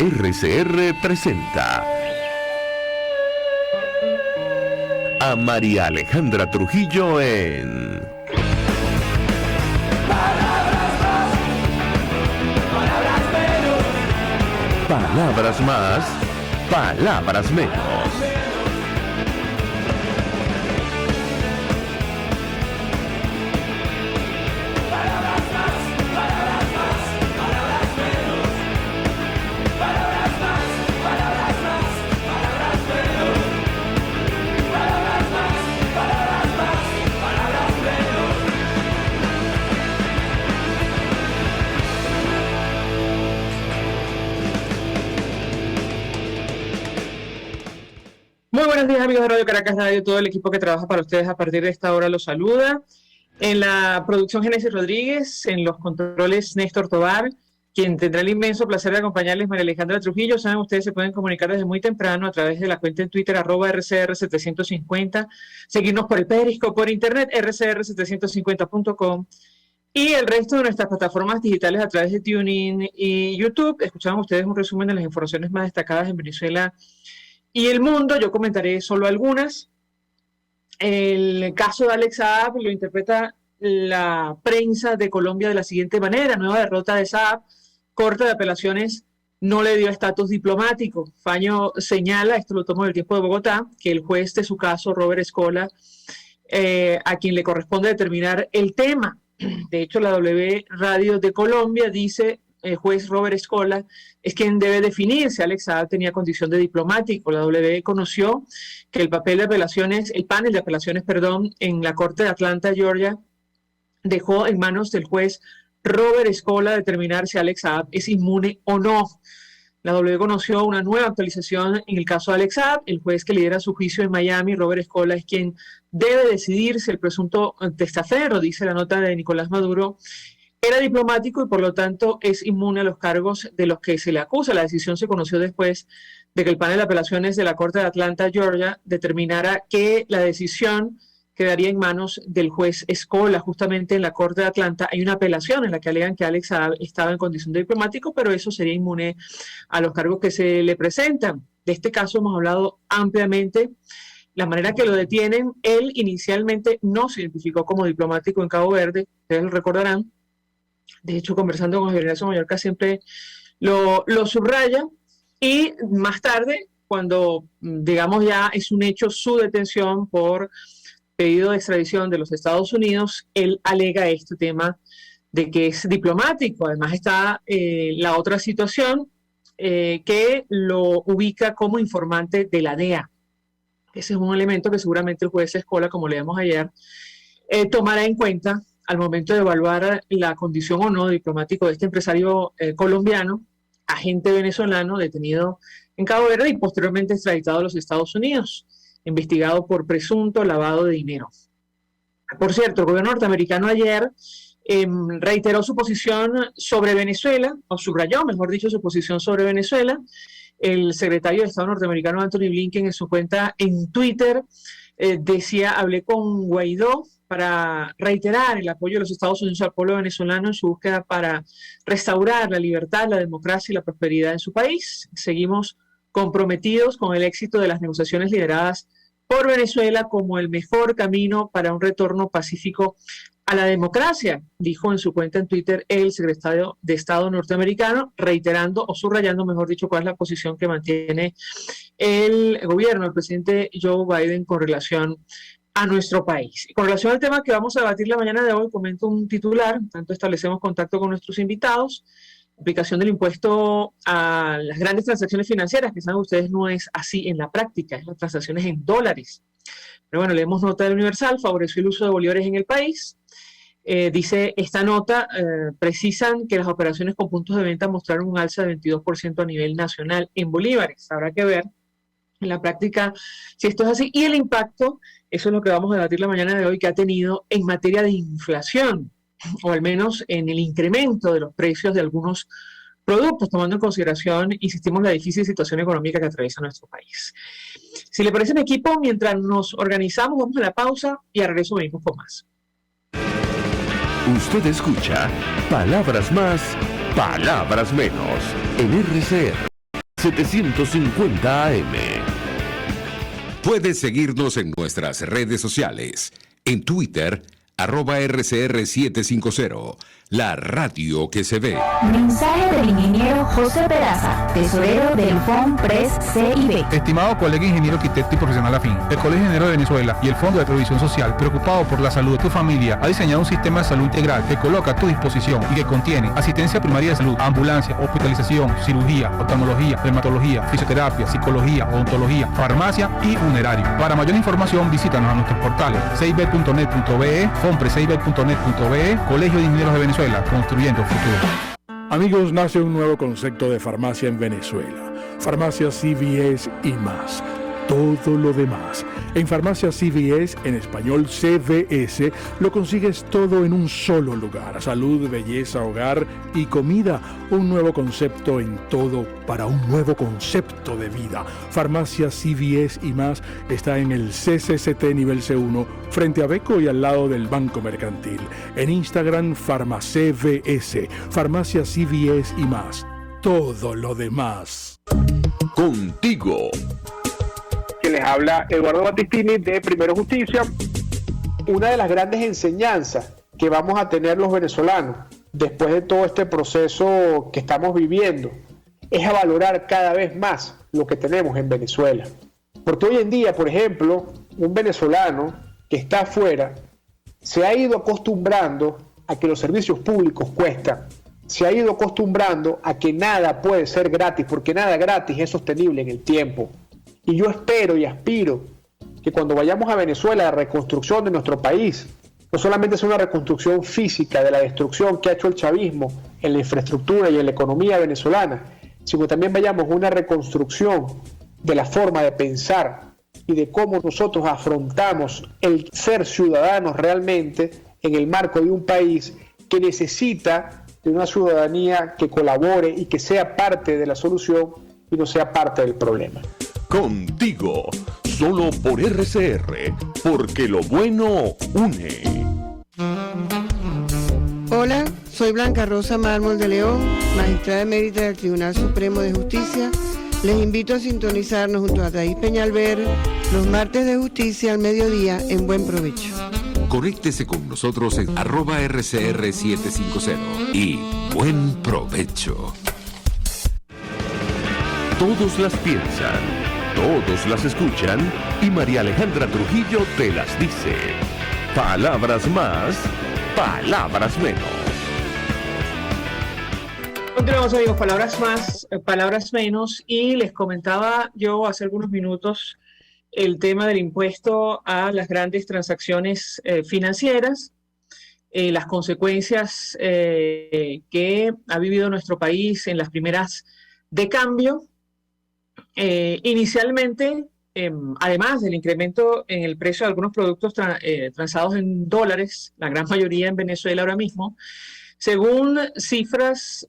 RCR presenta a María Alejandra Trujillo en Palabras más, palabras menos. Muy buenos días, amigos de Radio Caracas Radio, todo el equipo que trabaja para ustedes a partir de esta hora los saluda. En la producción, Génesis Rodríguez, en los controles, Néstor Tobar, quien tendrá el inmenso placer de acompañarles, María Alejandra Trujillo. Saben, ustedes se pueden comunicar desde muy temprano a través de la cuenta en Twitter, @RCR750, seguirnos por el Periscope, por internet, rcr750.com, y el resto de nuestras plataformas digitales a través de TuneIn y YouTube. Escuchaban ustedes un resumen de las informaciones más destacadas en Venezuela y el mundo. Yo comentaré solo algunas. El caso de Alex Saab lo interpreta la prensa de Colombia de la siguiente manera: nueva derrota de Saab, Corte de Apelaciones no le dio estatus diplomático. Faño señala, esto lo tomo del Tiempo de Bogotá, que el juez de su caso, Robert Escola, a quien le corresponde determinar el tema. De hecho, la W Radio de Colombia dice: el juez Robert Escola es quien debe definir si Alex Saab tenía condición de diplomático. La W conoció que el panel de apelaciones, en la Corte de Atlanta, Georgia, dejó en manos del juez Robert Escola determinar si Alex Saab es inmune o no. La W conoció una nueva actualización en el caso de Alex Saab. El juez que lidera su juicio en Miami, Robert Escola, es quien debe decidir si el presunto testaferro, dice la nota de Nicolás Maduro, era diplomático y por lo tanto es inmune a los cargos de los que se le acusa. La decisión se conoció después de que el panel de apelaciones de la Corte de Atlanta, Georgia, determinara que la decisión quedaría en manos del juez Escola. Justamente en la Corte de Atlanta hay una apelación en la que alegan que Alex Saab estaba en condición de diplomático, pero eso sería inmune a los cargos que se le presentan. De este caso hemos hablado ampliamente. La manera que lo detienen, él inicialmente no se identificó como diplomático en Cabo Verde, ustedes lo recordarán. De hecho, conversando con Javier Nelson Mallorca siempre lo subraya, y más tarde, cuando digamos ya es un hecho su detención por pedido de extradición de los Estados Unidos, él alega este tema de que es diplomático. Además está la otra situación que lo ubica como informante de la DEA. Ese es un elemento que seguramente el juez Escola, como leíamos ayer, tomará en cuenta al momento de evaluar la condición o no diplomático de este empresario colombiano, agente venezolano detenido en Cabo Verde y posteriormente extraditado a los Estados Unidos, investigado por presunto lavado de dinero. Por cierto, el gobierno norteamericano ayer reiteró su posición sobre Venezuela, o subrayó, mejor dicho, su posición sobre Venezuela. El secretario de Estado norteamericano, Anthony Blinken, en su cuenta en Twitter, decía: hablé con Guaidó para reiterar el apoyo de los Estados Unidos al pueblo venezolano en su búsqueda para restaurar la libertad, la democracia y la prosperidad en su país. Seguimos comprometidos con el éxito de las negociaciones lideradas por Venezuela como el mejor camino para un retorno pacífico a la democracia, dijo en su cuenta en Twitter el secretario de Estado norteamericano, reiterando o subrayando, mejor dicho, cuál es la posición que mantiene el gobierno, el presidente Joe Biden, con relación a nuestro país. Con relación al tema que vamos a debatir la mañana de hoy, comento un titular, tanto establecemos contacto con nuestros invitados. Aplicación del impuesto a las grandes transacciones financieras, que saben ustedes no es así en la práctica, es las transacciones en dólares. Pero bueno, leemos nota del Universal: favoreció el uso de bolívares en el país. Dice esta nota, precisan que las operaciones con puntos de venta mostraron un alza de 22% a nivel nacional en bolívares. Habrá que ver en la práctica si esto es así y el impacto, eso es lo que vamos a debatir la mañana de hoy, que ha tenido en materia de inflación, o al menos en el incremento de los precios de algunos productos, tomando en consideración, insistimos, la difícil situación económica que atraviesa nuestro país. Si le parece, mi equipo, mientras nos organizamos, vamos a la pausa y al regreso venimos con más. Usted escucha Palabras más, palabras menos en RCR. 750 AM. Puedes seguirnos en nuestras redes sociales. En Twitter, @RCR750, la radio que se ve. Mensaje del ingeniero José Peraza, tesorero del FONPRES CIB. Estimado colega ingeniero arquitecto y profesional afín, el Colegio de Ingenieros de Venezuela y el Fondo de Previsión Social, preocupado por la salud de tu familia, ha diseñado un sistema de salud integral que coloca a tu disposición y que contiene asistencia primaria de salud, ambulancia, hospitalización, cirugía, oftalmología, dermatología, fisioterapia, psicología, odontología, farmacia y funerario. Para mayor información, visítanos a nuestros portales cib.net.be, fonprescib.net.be, Colegio de Ingenieros de Venezuela, construyendo futuro. Amigos, nace un nuevo concepto de farmacia en Venezuela. Farmacia CVS y más. Todo lo demás. En Farmacia CVS, en español CVS, lo consigues todo en un solo lugar. Salud, belleza, hogar y comida. Un nuevo concepto en todo para un nuevo concepto de vida. Farmacia CVS y más está en el CCCT nivel C1, frente a Beco y al lado del Banco Mercantil. En Instagram, FarmaCVS. Farmacia CVS y más. Todo lo demás. Contigo. Que les habla Eduardo Battistini de Primero Justicia. Una de las grandes enseñanzas que vamos a tener los venezolanos después de todo este proceso que estamos viviendo es a valorar cada vez más lo que tenemos en Venezuela. Porque hoy en día, por ejemplo, un venezolano que está afuera se ha ido acostumbrando a que los servicios públicos cuestan, se ha ido acostumbrando a que nada puede ser gratis, porque nada gratis es sostenible en el tiempo. Y yo espero y aspiro que cuando vayamos a Venezuela, la reconstrucción de nuestro país no solamente sea una reconstrucción física de la destrucción que ha hecho el chavismo en la infraestructura y en la economía venezolana, sino también vayamos a una reconstrucción de la forma de pensar y de cómo nosotros afrontamos el ser ciudadanos realmente en el marco de un país que necesita de una ciudadanía que colabore y que sea parte de la solución y no sea parte del problema. Contigo, solo por RCR, porque lo bueno une. Hola, soy Blanca Rosa Mármol de León, magistrada emérita del Tribunal Supremo de Justicia. Les invito a sintonizarnos junto a Thais Peñalver los martes de justicia al mediodía en Buen Provecho. Conéctese con nosotros en @RCR750 y buen provecho. Todos las piensan, todos las escuchan y María Alejandra Trujillo te las dice. Palabras más, palabras menos. Continuamos, amigos, palabras más, palabras menos, y les comentaba yo hace algunos minutos el tema del impuesto a las grandes transacciones financieras, las consecuencias que ha vivido nuestro país en las primeras de cambio. Inicialmente, además del incremento en el precio de algunos productos transados en dólares, la gran mayoría en Venezuela ahora mismo, según cifras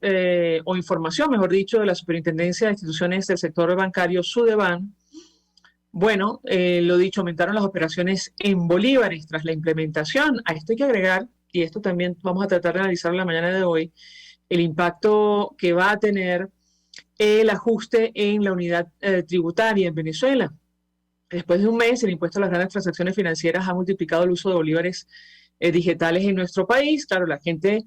o información, mejor dicho, de la Superintendencia de Instituciones del Sector Bancario, Sudeban, bueno, lo dicho, aumentaron las operaciones en bolívares tras la implementación. A esto hay que agregar, y esto también vamos a tratar de analizar la mañana de hoy, el impacto que va a tener el ajuste en la unidad tributaria en Venezuela. Después de un mes, el impuesto a las grandes transacciones financieras ha multiplicado el uso de bolívares digitales en nuestro país. Claro, la gente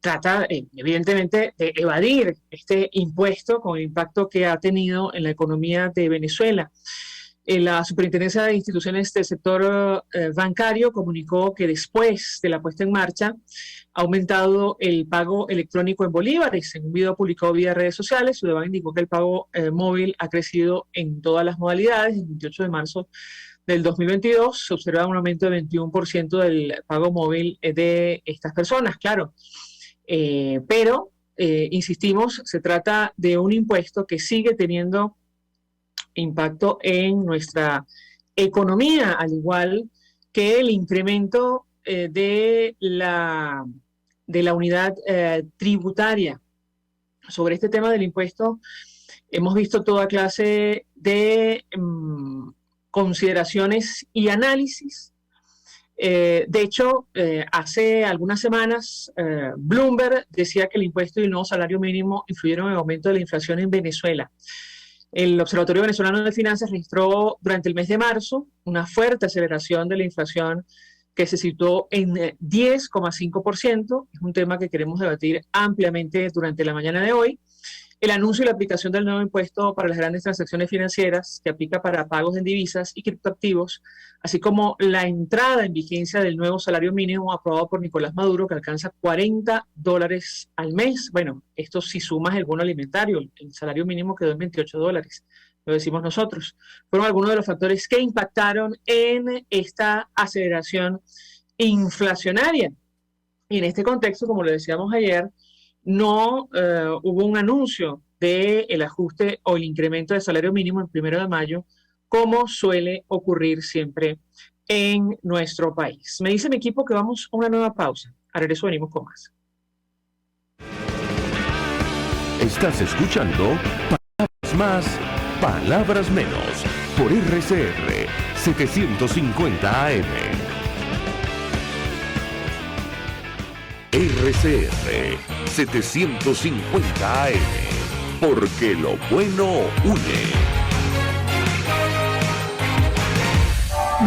trata, evidentemente, de evadir este impuesto con el impacto que ha tenido en la economía de Venezuela. La Superintendencia de Instituciones del Sector Bancario comunicó que después de la puesta en marcha ha aumentado el pago electrónico en bolívares. En un video publicado vía redes sociales, Sudeban indicó que el pago móvil ha crecido en todas las modalidades. El 28 de marzo del 2022 se observa un aumento de 21% del pago móvil de estas personas, claro. Pero, insistimos, se trata de un impuesto que sigue teniendo impacto en nuestra economía, al igual que el incremento de la unidad tributaria. Sobre este tema del impuesto hemos visto toda clase de consideraciones y análisis. De hecho, hace algunas semanas, Bloomberg decía que el impuesto y el nuevo salario mínimo influyeron en el aumento de la inflación en Venezuela. El Observatorio Venezolano de Finanzas registró durante el mes de marzo una fuerte aceleración de la inflación que se situó en 10,5%. Es un tema que queremos debatir ampliamente durante la mañana de hoy. El anuncio y la aplicación del nuevo impuesto para las grandes transacciones financieras que aplica para pagos en divisas y criptoactivos, así como la entrada en vigencia del nuevo salario mínimo aprobado por Nicolás Maduro, que alcanza $40 al mes. Bueno, esto si sumas el bono alimentario, el salario mínimo quedó en $28, lo decimos nosotros. Fueron algunos de los factores que impactaron en esta aceleración inflacionaria. Y en este contexto, como lo decíamos ayer, no hubo un anuncio del ajuste o el incremento del salario mínimo el 1 de mayo, como suele ocurrir siempre en nuestro país. Me dice mi equipo que vamos a una nueva pausa. A regreso venimos con más. Estás escuchando Palabras Más, Palabras Menos, por RCR 750 AM. RCR 750 AM, porque lo bueno une.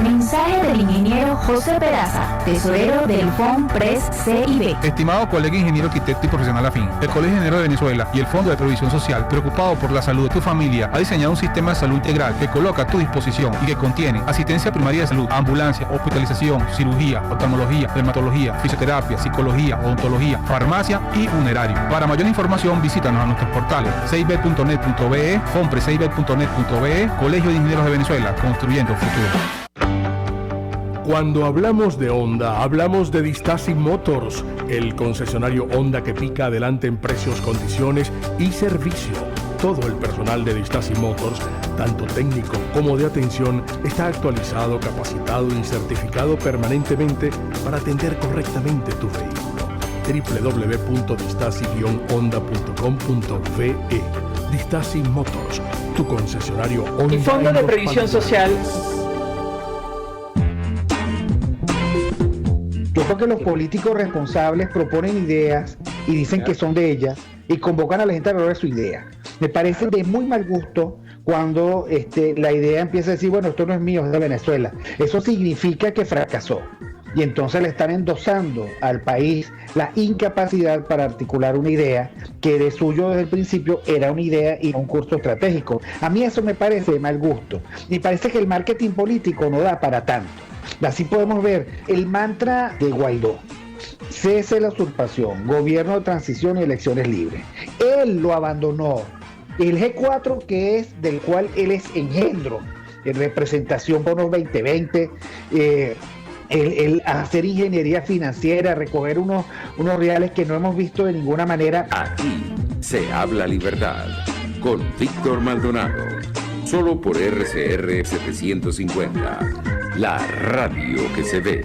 Mensaje del ingeniero José Peraza, tesorero del FONPRES CIB. Estimado colega ingeniero, arquitecto y profesional afín, el Colegio de Ingenieros de Venezuela y el Fondo de Previsión Social, preocupado por la salud de tu familia, ha diseñado un sistema de salud integral que coloca a tu disposición y que contiene asistencia primaria de salud, ambulancia, hospitalización, cirugía, oftalmología, dermatología, fisioterapia, psicología, odontología, farmacia y funerario. Para mayor información, visítanos a nuestros portales cib.net.be, fonprescib.net.be, Colegio de Ingenieros de Venezuela, construyendo futuro. Cuando hablamos de Honda, hablamos de Distasi Motors, el concesionario Honda que pica adelante en precios, condiciones y servicio. Todo el personal de Distasi Motors, tanto técnico como de atención, está actualizado, capacitado y certificado permanentemente para atender correctamente tu vehículo. www.distasi-honda.com.ve. Distasi Motors, tu concesionario Honda. El Fondo de Previsión Social. Yo creo que los políticos responsables proponen ideas y dicen que son de ellas y convocan a la gente a hablar de su idea. Me parece de muy mal gusto cuando la idea empieza a decir, bueno, esto no es mío, es de Venezuela. Eso significa que fracasó. Y entonces le están endosando al país la incapacidad para articular una idea que de suyo desde el principio era una idea y un curso estratégico. A mí eso me parece de mal gusto. Y parece que el marketing político no da para tanto. Así podemos ver el mantra de Guaidó: cese la usurpación, gobierno de transición y elecciones libres. Él lo abandonó. El G4, que es del cual él es engendro, en representación por los 2020, el hacer ingeniería financiera, recoger unos reales que no hemos visto de ninguna manera. Aquí se habla libertad con Víctor Maldonado, solo por RCR 750, la radio que se ve.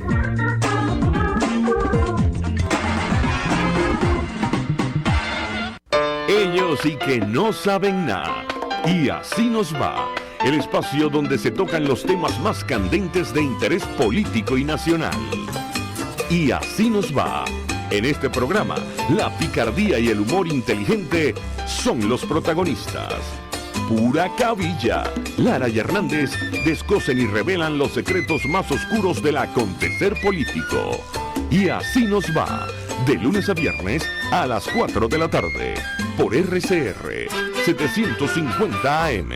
Ellos sí que no saben nada. Y así nos va. El espacio donde se tocan los temas más candentes de interés político y nacional. Y así nos va. En este programa, la picardía y el humor inteligente son los protagonistas. Pura cabilla. Lara y Hernández descosen y revelan los secretos más oscuros del acontecer político. Y así nos va. De lunes a viernes a las 4 de la tarde. Por RCR 750 AM.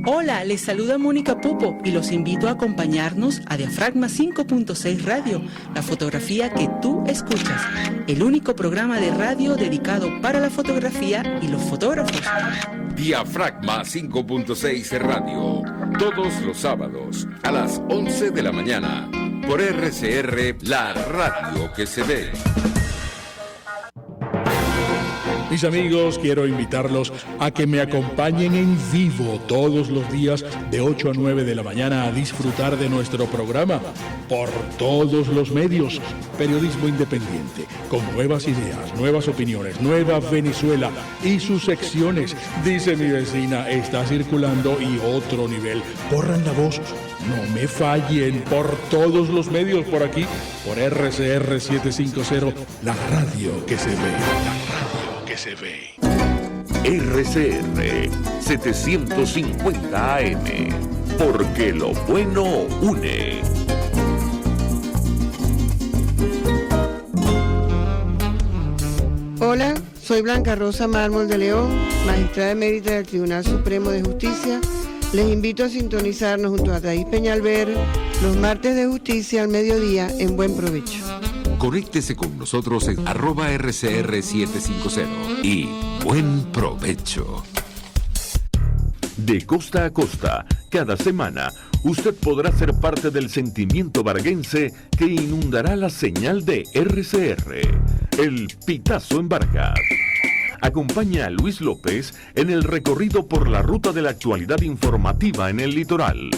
Hola, les saluda Mónica Popo y los invito a acompañarnos a Diafragma 5.6 Radio, la fotografía que tú escuchas, el único programa de radio dedicado para la fotografía y los fotógrafos. Diafragma 5.6 Radio, todos los sábados a las 11 de la mañana, por RCR, la radio que se ve. Mis amigos, quiero invitarlos a que me acompañen en vivo todos los días de 8 a 9 de la mañana a disfrutar de nuestro programa por todos los medios. Periodismo independiente, con nuevas ideas, nuevas opiniones, Nueva Venezuela y sus secciones. Dice mi vecina, está circulando y otro nivel. Corran la voz No me fallen por todos los medios por aquí, por RCR 750, la radio que se ve. La radio que se ve. RCR 750 AM, porque lo bueno une. Hola, soy Blanca Rosa Mármol de León, magistrada emérita del Tribunal Supremo de Justicia. Les invito a sintonizarnos junto a Thais Peñalver los martes de justicia al mediodía en Buen Provecho. Conéctese con nosotros en @RCR750 y buen provecho. De costa a costa, cada semana, usted podrá ser parte del sentimiento varguense que inundará la señal de RCR, el Pitazo en Vargas. Acompaña a Luis López en el recorrido por la ruta de la actualidad informativa en el litoral.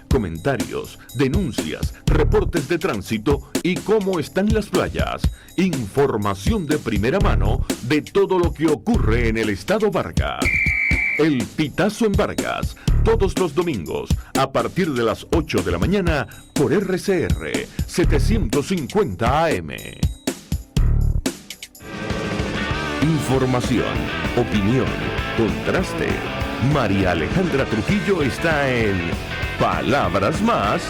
Comentarios, denuncias, reportes de tránsito y cómo están las playas. Información de primera mano de todo lo que ocurre en el estado Vargas. El Pitazo en Vargas, todos los domingos, a partir de las 8 de la mañana, por RCR 750 AM. Información, opinión, contraste. María Alejandra Trujillo está en Palabras Más,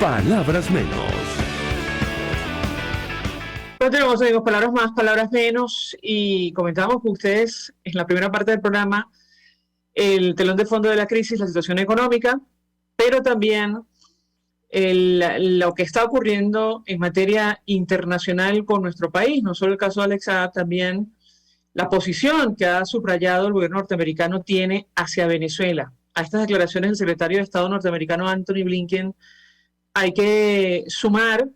Palabras Menos. Continuamos, amigos, Palabras Más, Palabras Menos, y comentamos con ustedes en la primera parte del programa el telón de fondo de la crisis, la situación económica, pero también lo que está ocurriendo en materia internacional con nuestro país, no solo el caso de Alex Saab, también la posición que ha subrayado el gobierno norteamericano tiene hacia Venezuela. A estas declaraciones del secretario de Estado norteamericano Anthony Blinken hay que sumar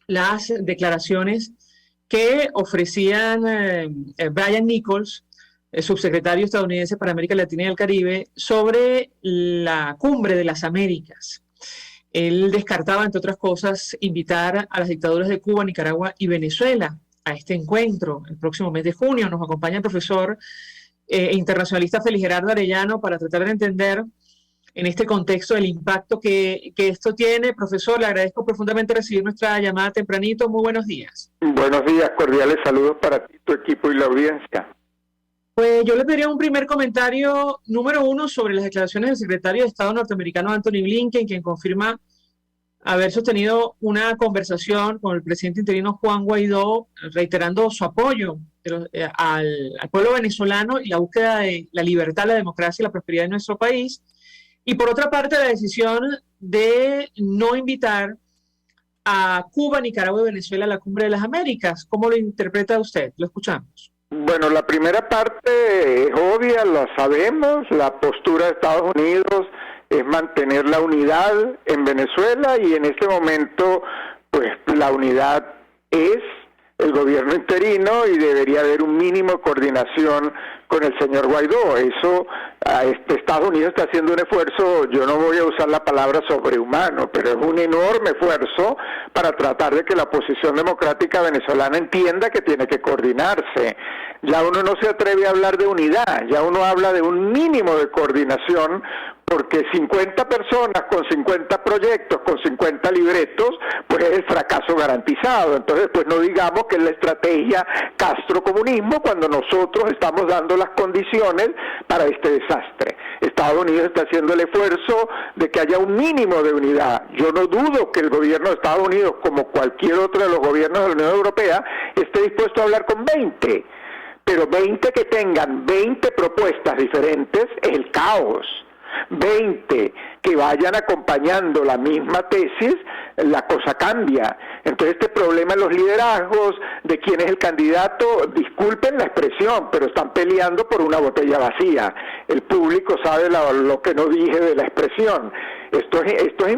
las declaraciones que ofrecían Brian Nichols, el subsecretario estadounidense para América Latina y el Caribe, sobre la Cumbre de las Américas. Él descartaba, entre otras cosas, invitar a las dictaduras de Cuba, Nicaragua y Venezuela a este encuentro el próximo mes de junio. Nos acompaña el profesor internacionalista Félix Gerardo Arellano para tratar de entender en este contexto el impacto que esto tiene. Profesor, le agradezco profundamente recibir nuestra llamada tempranito. Muy buenos días. Buenos días, cordiales saludos para ti, tu equipo y la audiencia. Pues yo le pediría un primer comentario, número uno, sobre las declaraciones del secretario de Estado norteamericano Anthony Blinken, quien confirma haber sostenido una conversación con el presidente interino Juan Guaidó, reiterando su apoyo al pueblo venezolano y la búsqueda de la libertad, la democracia y la prosperidad de nuestro país. Y por otra parte, la decisión de no invitar a Cuba, Nicaragua y Venezuela a la Cumbre de las Américas. ¿Cómo lo interpreta usted? Lo escuchamos. Bueno, la primera parte es obvia, la sabemos. La postura de Estados Unidos es mantener la unidad en Venezuela, y en este momento, pues la unidad es el gobierno interino y debería haber un mínimo de coordinación con el señor Guaidó. Eso, Estados Unidos está haciendo un esfuerzo, yo no voy a usar la palabra sobrehumano, pero es un enorme esfuerzo para tratar de que la oposición democrática venezolana entienda que tiene que coordinarse. Ya uno no se atreve a hablar de unidad, ya uno habla de un mínimo de coordinación, porque 50 personas con 50 proyectos, con 50 libretos, pues es el fracaso garantizado. Entonces, pues no digamos que es la estrategia Castro-comunismo cuando nosotros estamos dando las condiciones para este desastre. Estados Unidos está haciendo el esfuerzo de que haya un mínimo de unidad. Yo no dudo que el gobierno de Estados Unidos, como cualquier otro de los gobiernos de la Unión Europea, esté dispuesto a hablar con 20. Pero 20 que tengan 20 propuestas diferentes es el caos. 20 que vayan acompañando la misma tesis, la cosa cambia. Entonces este problema en los liderazgos, de quién es el candidato, disculpen la expresión, pero están peleando por una botella vacía. El público sabe lo que no dije de la expresión. Esto es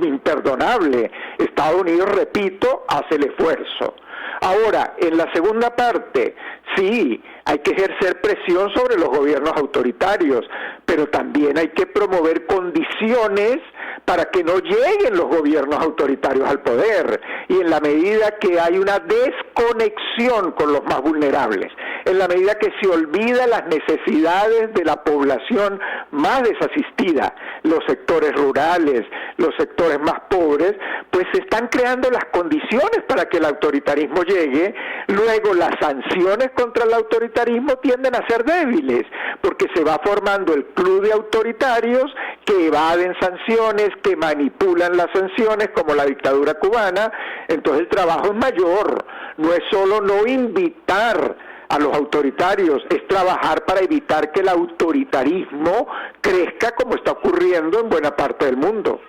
imperdonable. Estados Unidos, repito, hace el esfuerzo. Ahora, en la segunda parte, sí, hay que ejercer presión sobre los gobiernos autoritarios, pero también hay que promover condiciones para que no lleguen los gobiernos autoritarios al poder, y en la medida que hay una desconexión con los más vulnerables, en la medida que se olvida las necesidades de la población más desasistida, los sectores rurales, los sectores más pobres, pues se están creando las condiciones para que el autoritarismo llegue. Luego las sanciones contra el autoritarismo tienden a ser débiles, porque se va formando el club de autoritarios que evaden sanciones, que manipulan las sanciones, como la dictadura cubana. Entonces el trabajo es mayor, no es solo no invitar a los autoritarios, es trabajar para evitar que el autoritarismo crezca como está ocurriendo en buena parte del mundo.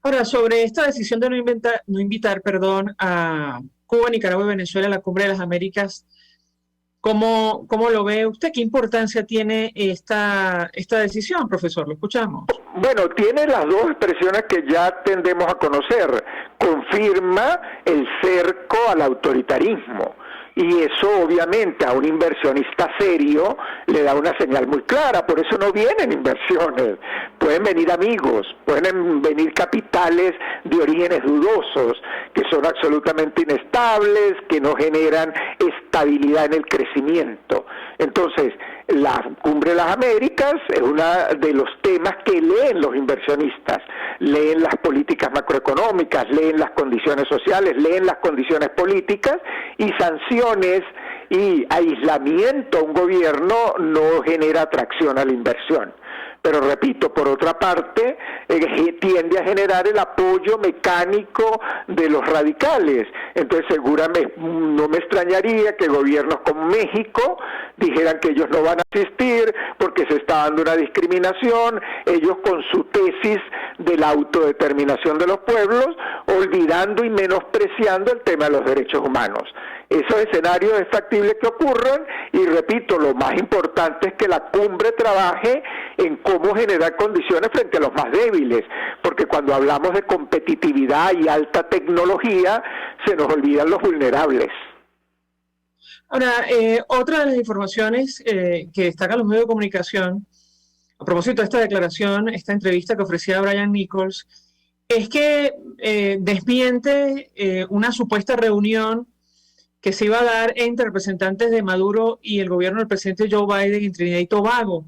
Ahora, sobre esta decisión de no invitar a Cuba, Nicaragua y Venezuela a la Cumbre de las Américas, ¿cómo lo ve usted? ¿Qué importancia tiene esta decisión, profesor? Lo escuchamos. Bueno, tiene las dos expresiones que ya tendemos a conocer. Confirma el cerco al autoritarismo. Y eso obviamente a un inversionista serio le da una señal muy clara, por eso no vienen inversiones, pueden venir amigos, pueden venir capitales de orígenes dudosos, que son absolutamente inestables, que no generan estabilidad en el crecimiento. Entonces, la Cumbre de las Américas es uno de los temas que leen los inversionistas, leen las políticas macroeconómicas, leen las condiciones sociales, leen las condiciones políticas, y sanciones y aislamiento a un gobierno no genera atracción a la inversión. Pero repito, por otra parte, tiende a generar el apoyo mecánico de los radicales. Entonces seguramente no me extrañaría que gobiernos como México dijeran que ellos no van a asistir porque se está dando una discriminación, ellos con su tesis de la autodeterminación de los pueblos, olvidando y menospreciando el tema de los derechos humanos. Esos escenarios es factible que ocurran, y repito, lo más importante es que la cumbre trabaje en cómo generar condiciones frente a los más débiles, porque cuando hablamos de competitividad y alta tecnología, se nos olvidan los vulnerables. Ahora, otra de las informaciones que destacan los medios de comunicación, a propósito de esta declaración, esta entrevista que ofrecía Brian Nichols, es que desmiente una supuesta reunión que se iba a dar entre representantes de Maduro y el gobierno del presidente Joe Biden en Trinidad y Tobago,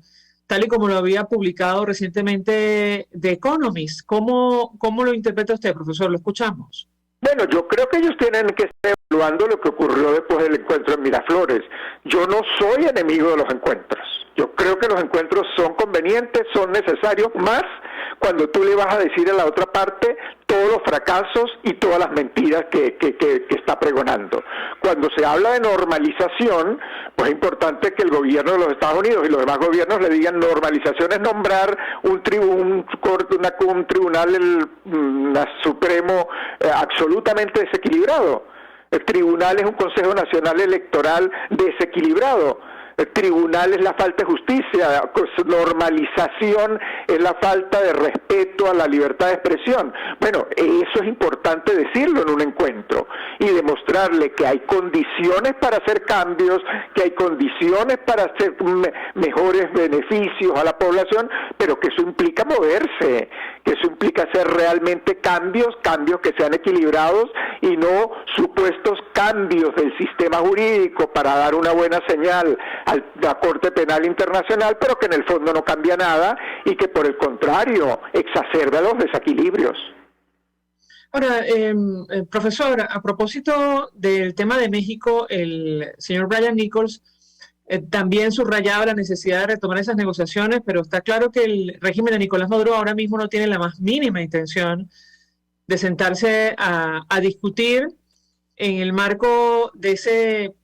tal y como lo había publicado recientemente The Economist. ¿Cómo lo interpreta usted, profesor? Lo escuchamos. Bueno, yo creo que ellos tienen que estar evaluando lo que ocurrió después del encuentro en Miraflores. Yo no soy enemigo de los encuentros. Yo creo que los encuentros son convenientes, son necesarios, más cuando tú le vas a decir a la otra parte todos los fracasos y todas las mentiras que está pregonando. Cuando se habla de normalización, pues es importante que el gobierno de los Estados Unidos y los demás gobiernos le digan: normalización es nombrar un tribunal supremo absolutamente desequilibrado. El tribunal es un Consejo Nacional Electoral desequilibrado. El tribunal es la falta de justicia, normalización es la falta de respeto a la libertad de expresión. Bueno, eso es importante decirlo en un encuentro y demostrarle que hay condiciones para hacer cambios, que hay condiciones para hacer mejores beneficios a la población, pero que eso implica moverse, que eso implica hacer realmente cambios que sean equilibrados y no supuestos cambios del sistema jurídico para dar una buena señal a la Corte Penal Internacional, pero que en el fondo no cambia nada y que por el contrario exacerba los desequilibrios. Ahora, profesor, a propósito del tema de México, el señor Brian Nichols también subrayaba la necesidad de retomar esas negociaciones, pero está claro que el régimen de Nicolás Maduro ahora mismo no tiene la más mínima intención de sentarse a discutir en el marco de ese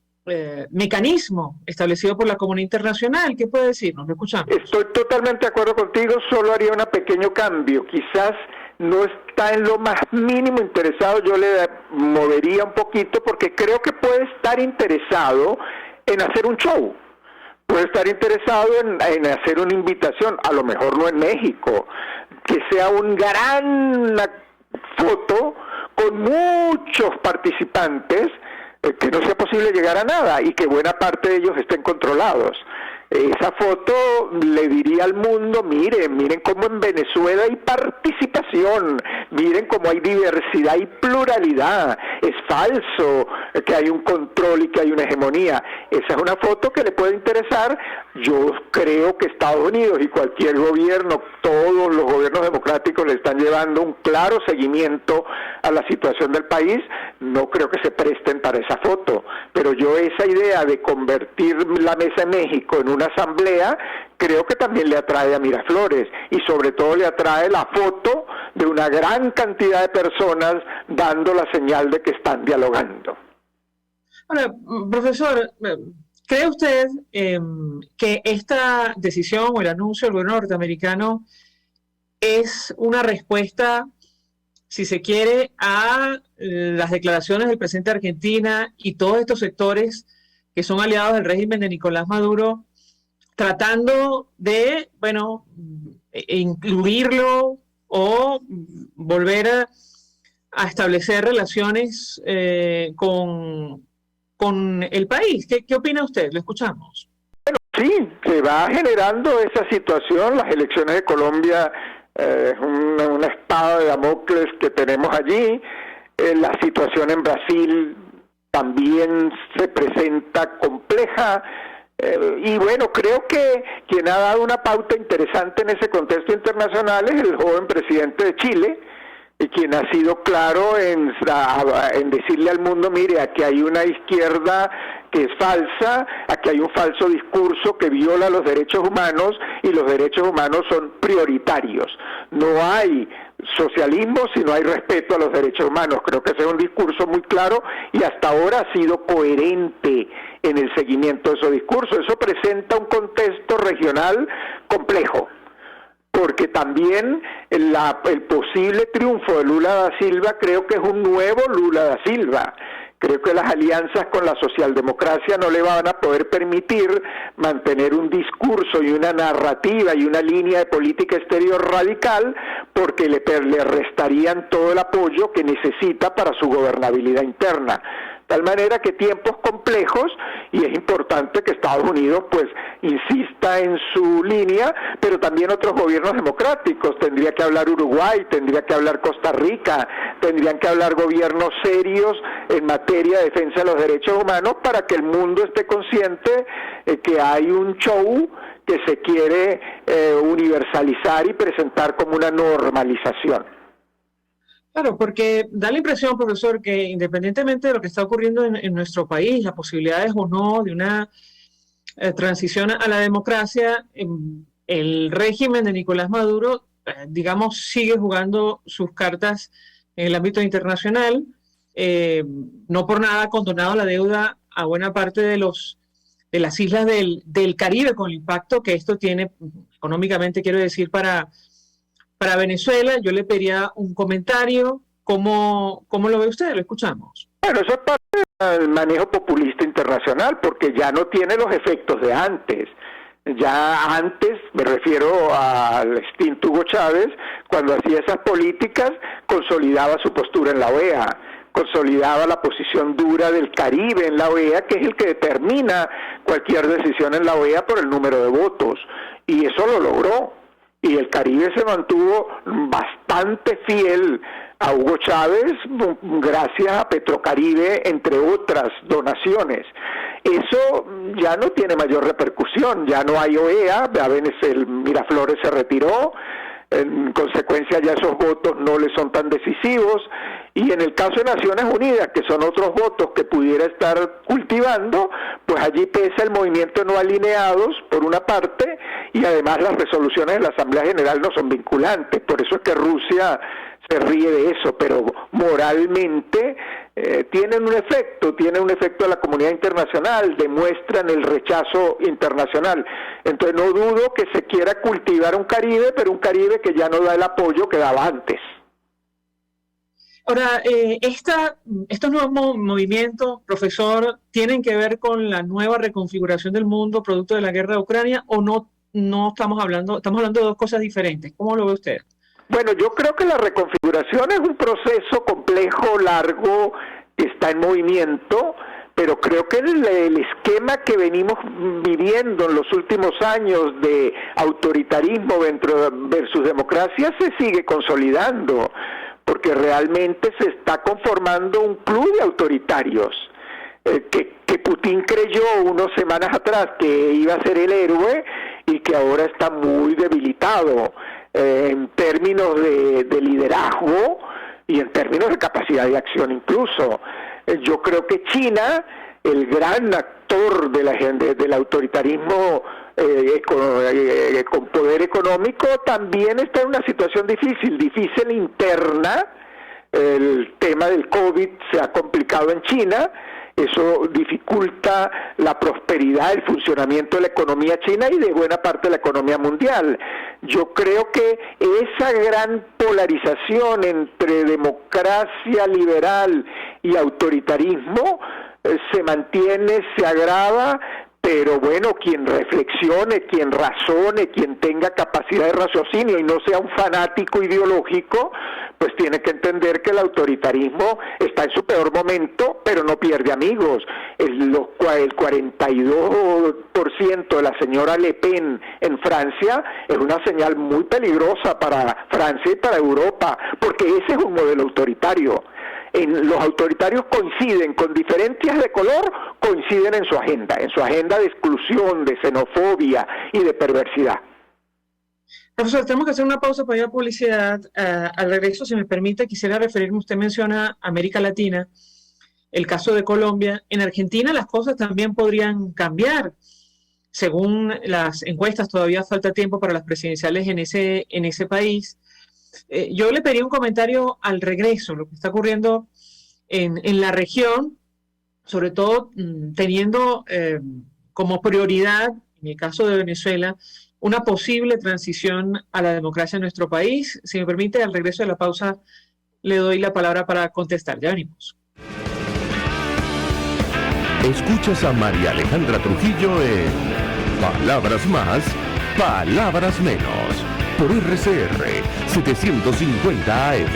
mecanismo establecido por la comunidad internacional. ¿Qué puede decirnos? Lo escuchamos. Estoy totalmente de acuerdo contigo, solo haría un pequeño cambio. Quizás no está en lo más mínimo interesado, yo le movería un poquito, porque creo que puede estar interesado en hacer un show, puede estar interesado en hacer una invitación, a lo mejor no en México, que sea un gran foto con muchos participantes, que no sea posible llegar a nada y que buena parte de ellos estén controlados. Esa foto le diría al mundo, miren cómo en Venezuela hay participación, miren cómo hay diversidad y pluralidad, es falso que hay un control y que hay una hegemonía. Esa es una foto que le puede interesar. Yo creo que Estados Unidos y cualquier gobierno, todos los gobiernos democráticos le están llevando un claro seguimiento a la situación del país. No creo que se presten para esa foto, pero yo esa idea de convertir la Mesa de México en una asamblea, creo que también le atrae a Miraflores, y sobre todo le atrae la foto de una gran cantidad de personas dando la señal de que están dialogando. Ahora, profesor, ¿cree usted que esta decisión o el anuncio del gobierno norteamericano es una respuesta, si se quiere, a las declaraciones del presidente de Argentina y todos estos sectores que son aliados del régimen de Nicolás Maduro, tratando de, incluirlo o volver a establecer relaciones con el país? ¿Qué opina usted? Lo escuchamos. Bueno, sí, se va generando esa situación. Las elecciones de Colombia es una espada de Damocles que tenemos allí. La situación en Brasil también se presenta compleja. Y bueno, creo que quien ha dado una pauta interesante en ese contexto internacional es el joven presidente de Chile, y quien ha sido claro en decirle al mundo, mire, aquí hay una izquierda que es falsa, aquí hay un falso discurso que viola los derechos humanos, y los derechos humanos son prioritarios. No hay socialismo si no hay respeto a los derechos humanos. Creo que ese es un discurso muy claro, y hasta ahora ha sido coherente en el seguimiento de esos discursos. Eso presenta un contexto regional complejo, porque también el posible triunfo de Lula da Silva creo que es un nuevo Lula da Silva. Creo que las alianzas con la socialdemocracia no le van a poder permitir mantener un discurso y una narrativa y una línea de política exterior radical, porque le restarían todo el apoyo que necesita para su gobernabilidad interna. Tal manera que tiempos complejos, y es importante que Estados Unidos pues insista en su línea, pero también otros gobiernos democráticos. Tendría que hablar Uruguay, tendría que hablar Costa Rica, tendrían que hablar gobiernos serios en materia de defensa de los derechos humanos, para que el mundo esté consciente que hay un show que se quiere universalizar y presentar como una normalización. Claro, porque da la impresión, profesor, que independientemente de lo que está ocurriendo en nuestro país, las posibilidades o no de una transición a la democracia, el régimen de Nicolás Maduro, digamos, sigue jugando sus cartas en el ámbito internacional. No por nada ha condonado la deuda a buena parte de las islas del Caribe, con el impacto que esto tiene económicamente, quiero decir, para Venezuela. Yo le pediría un comentario. ¿Cómo lo ve usted? Lo escuchamos. Bueno, eso es parte del manejo populista internacional, porque ya no tiene los efectos de antes. Ya antes, me refiero al extinto Hugo Chávez, cuando hacía esas políticas, consolidaba su postura en la OEA, consolidaba la posición dura del Caribe en la OEA, que es el que determina cualquier decisión en la OEA por el número de votos, y eso lo logró. Y el Caribe se mantuvo bastante fiel a Hugo Chávez gracias a Petrocaribe, entre otras donaciones. Eso ya no tiene mayor repercusión, ya no hay OEA, a Venezuela, Miraflores se retiró, en consecuencia ya esos votos no le son tan decisivos, y en el caso de Naciones Unidas, que son otros votos que pudiera estar cultivando, pues allí pesa el movimiento de no alineados, por una parte, y además las resoluciones de la Asamblea General no son vinculantes. Por eso es que Rusia se ríe de eso, pero moralmente tienen un efecto a la comunidad internacional, demuestran el rechazo internacional. Entonces no dudo que se quiera cultivar un Caribe, pero un Caribe que ya no da el apoyo que daba antes. Ahora, estos nuevos movimientos, profesor, ¿tienen que ver con la nueva reconfiguración del mundo producto de la guerra de Ucrania, o no estamos hablando de dos cosas diferentes? ¿Cómo lo ve usted? Bueno, yo creo que la reconfiguración es un proceso complejo, largo, que está en movimiento, pero pero creo que el esquema que venimos viviendo en los últimos años de autoritarismo versus democracia se sigue consolidando, porque realmente se está conformando un club de autoritarios, que Putin creyó unas semanas atrás que iba a ser el héroe y que ahora está muy debilitado en términos de liderazgo y en términos de capacidad de acción incluso. Yo creo que China, el gran actor del autoritarismo con poder económico, también está en una situación difícil interna. El tema del COVID se ha complicado en China. Eso dificulta la prosperidad, el funcionamiento de la economía china y de buena parte de la economía mundial. Yo creo que esa gran polarización entre democracia liberal y autoritarismo se mantiene, se agrava, pero bueno, quien reflexione, quien razone, quien tenga capacidad de raciocinio y no sea un fanático ideológico, pues tiene que entender que el autoritarismo está en su peor momento, pero no pierde amigos. El 42% de la señora Le Pen en Francia es una señal muy peligrosa para Francia y para Europa, porque ese es un modelo autoritario. Los autoritarios coinciden, con diferencias de color, coinciden en su agenda de exclusión, de xenofobia y de perversidad. Profesor, tenemos que hacer una pausa para ir a publicidad. Al regreso, si me permite, quisiera referirme, usted menciona América Latina, el caso de Colombia. En Argentina las cosas también podrían cambiar. Según las encuestas, todavía falta tiempo para las presidenciales en ese país. Yo le pediría un comentario al regreso, lo que está ocurriendo en la región, sobre todo teniendo como prioridad, en el caso de Venezuela, una posible transición a la democracia en nuestro país. Si me permite, al regreso de la pausa le doy la palabra para contestar. Ya venimos. Escuchas a María Alejandra Trujillo en Palabras Más, Palabras Menos, por RCR 750 AM.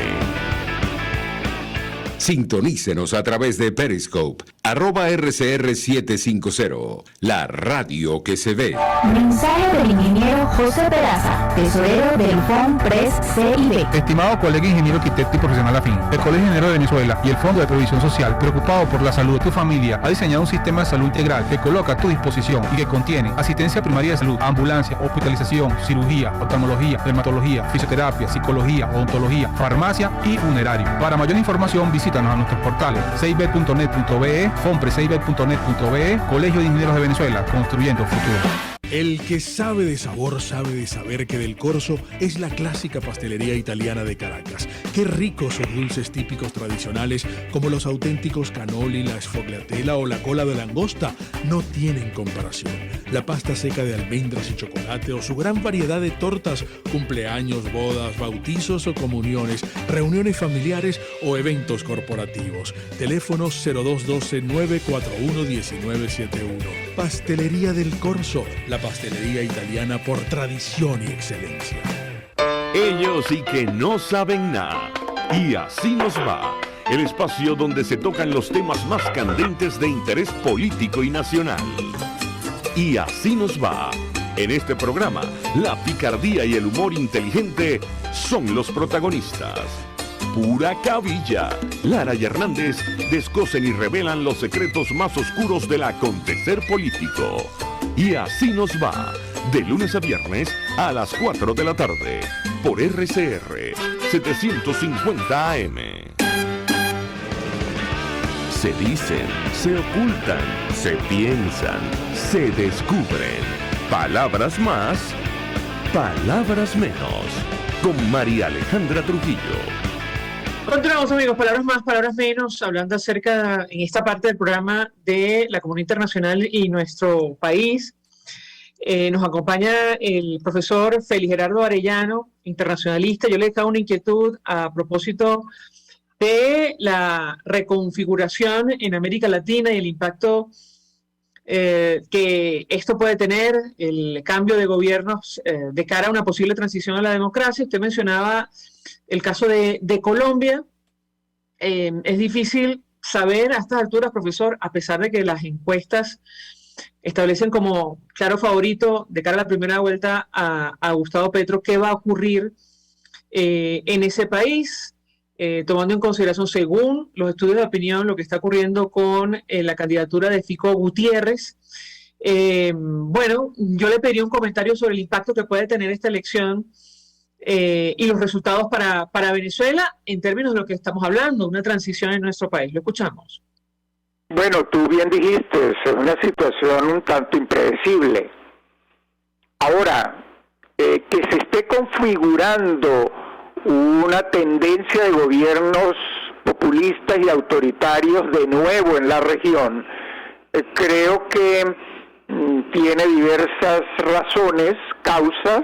Sintonícenos a través de Periscope, @RCR750, la radio que se ve. Mensaje del ingeniero José Peraza, tesorero del FOMPRES CIB. Estimado colega ingeniero arquitecto y profesional afín, el Colegio Ingeniero de Venezuela y el Fondo de Previsión Social, preocupado por la salud de tu familia, ha diseñado un sistema de salud integral que coloca a tu disposición y que contiene asistencia primaria de salud, ambulancia, hospitalización, cirugía, oftalmología, dermatología, fisioterapia, psicología, odontología, farmacia y funerario. Para mayor información, visítanos a nuestros portales cib.net.be, fomprescib.net.be, Colegio de Ingenieros de Venezuela, construyendo futuro. El que sabe de sabor sabe de saber que Del Corso es la clásica pastelería italiana de Caracas. Qué ricos sus dulces típicos tradicionales como los auténticos cannoli, la sfogliatella o la cola de langosta no tienen comparación. La pasta seca de almendras y chocolate o su gran variedad de tortas, cumpleaños, bodas, bautizos o comuniones, reuniones familiares o eventos corporativos. Teléfonos 0212-941-1971. Pastelería Del Corso, la pastelería italiana por tradición y excelencia. Ellos sí que no saben nada. Y así nos va. El espacio donde se tocan los temas más candentes de interés político y nacional. Y así nos va. En este programa, la picardía y el humor inteligente son los protagonistas. Pura cabilla. Lara y Hernández descosen y revelan los secretos más oscuros del acontecer político. Y así nos va, de lunes a viernes a las 4 de la tarde, por RCR 750 AM. Se dicen, se ocultan, se piensan, se descubren. Palabras más, palabras menos. Con María Alejandra Trujillo. Continuamos, amigos, palabras más, palabras menos, hablando acerca, en esta parte del programa, de la comunidad internacional y nuestro país. Nos acompaña el profesor Félix Gerardo Arellano, internacionalista. Yo le dejaba una inquietud a propósito de la reconfiguración en América Latina y el impacto que esto puede tener, el cambio de gobiernos de cara a una posible transición a la democracia. Usted mencionaba el caso de Colombia. Es difícil saber a estas alturas, profesor, a pesar de que las encuestas establecen como claro favorito de cara a la primera vuelta a Gustavo Petro, qué va a ocurrir en ese país, tomando en consideración, según los estudios de opinión, lo que está ocurriendo con la candidatura de Fico Gutiérrez. Bueno, yo le pediría un comentario sobre el impacto que puede tener esta elección y los resultados para Venezuela en términos de lo que estamos hablando, una transición en nuestro país. Lo escuchamos. Bueno, tú bien dijiste, es una situación un tanto impredecible. Ahora, que se esté configurando una tendencia de gobiernos populistas y autoritarios de nuevo en la región, creo que tiene diversas razones, causas.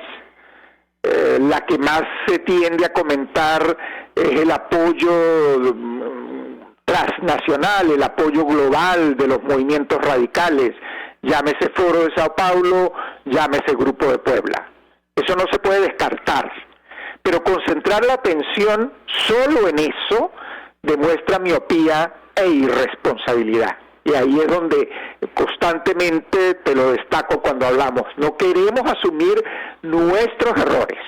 La que más se tiende a comentar es el apoyo transnacional, el apoyo global de los movimientos radicales, llámese Foro de Sao Paulo, llámese Grupo de Puebla. Eso no se puede descartar, pero concentrar la atención solo en eso demuestra miopía e irresponsabilidad. Y ahí es donde constantemente te lo destaco cuando hablamos. No queremos asumir nuestros errores.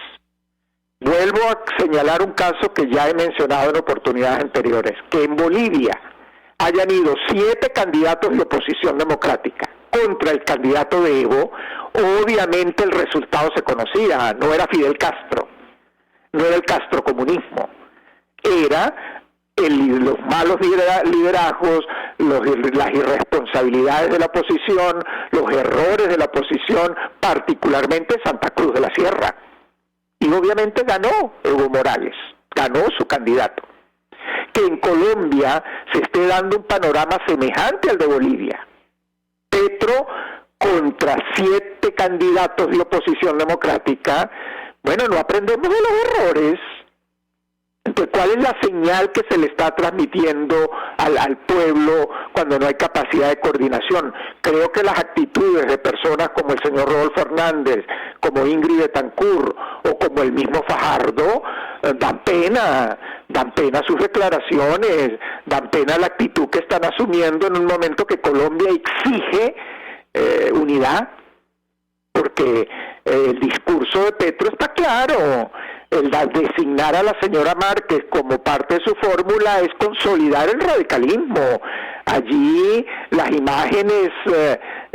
Vuelvo a señalar un caso que ya he mencionado en oportunidades anteriores, que en Bolivia hayan ido 7 candidatos de oposición democrática contra el candidato de Evo. Obviamente el resultado se conocía, no era Fidel Castro, no era el castrocomunismo, era los malos liderazgos, las irresponsabilidades de la oposición, los errores de la oposición, particularmente Santa Cruz de la Sierra. Y obviamente ganó Evo Morales, ganó su candidato. Que en Colombia se esté dando un panorama semejante al de Bolivia. Petro contra 7 candidatos de oposición democrática. Bueno, no aprendemos de los errores. Entonces, ¿cuál es la señal que se le está transmitiendo al pueblo cuando no hay capacidad de coordinación? Creo que las actitudes de personas como el señor Rodolfo Hernández, como Ingrid Betancourt o como el mismo Fajardo dan pena sus declaraciones, dan pena la actitud que están asumiendo en un momento que Colombia exige unidad, porque el discurso de Petro está claro. El designar a la señora Márquez como parte de su fórmula es consolidar el radicalismo. Allí las imágenes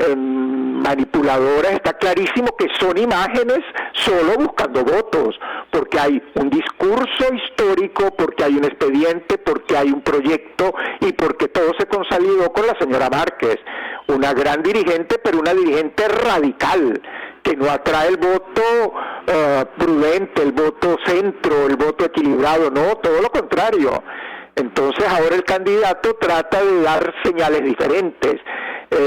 manipuladoras, está clarísimo que son imágenes solo buscando votos, porque hay un discurso histórico, porque hay un expediente, porque hay un proyecto y porque todo se consolidó con la señora Márquez, una gran dirigente, pero una dirigente radical, que no atrae el voto prudente, el voto centro, el voto equilibrado, no, todo lo contrario. Entonces ahora el candidato trata de dar señales diferentes.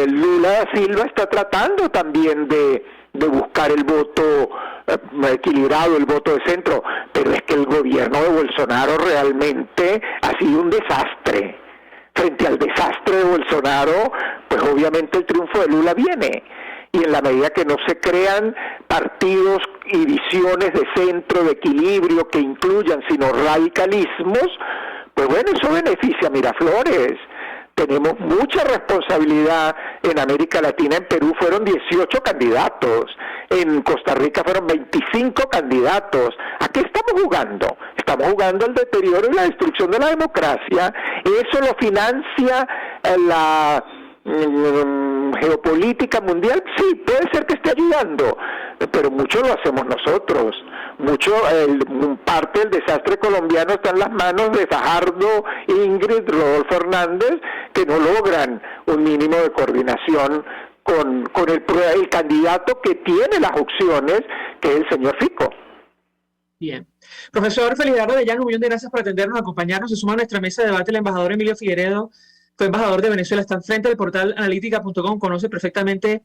Lula da Silva está tratando también de buscar el voto equilibrado, el voto de centro, pero es que el gobierno de Bolsonaro realmente ha sido un desastre. Frente al desastre de Bolsonaro, pues obviamente el triunfo de Lula viene. Y en la medida que no se crean partidos y visiones de centro, de equilibrio que incluyan, sino radicalismos, pues bueno, eso beneficia a Miraflores. Tenemos mucha responsabilidad en América Latina. En Perú fueron 18 candidatos, en Costa Rica fueron 25 candidatos. ¿A qué estamos jugando? Estamos jugando el deterioro y la destrucción de la democracia. Eso lo financia la geopolítica mundial. Sí, puede ser que esté ayudando, pero mucho lo hacemos nosotros. Parte del desastre colombiano está en las manos de Fajardo, Ingrid, Rodolfo Hernández, que no logran un mínimo de coordinación con el candidato que tiene las opciones, que es el señor Fico. Bien. Profesor Felizardo Arellano, un millón de gracias por atendernos, acompañarnos. Se suma a nuestra mesa de debate el embajador Emilio Figueredo, fue embajador de Venezuela, está enfrente del portal analítica.com, conoce perfectamente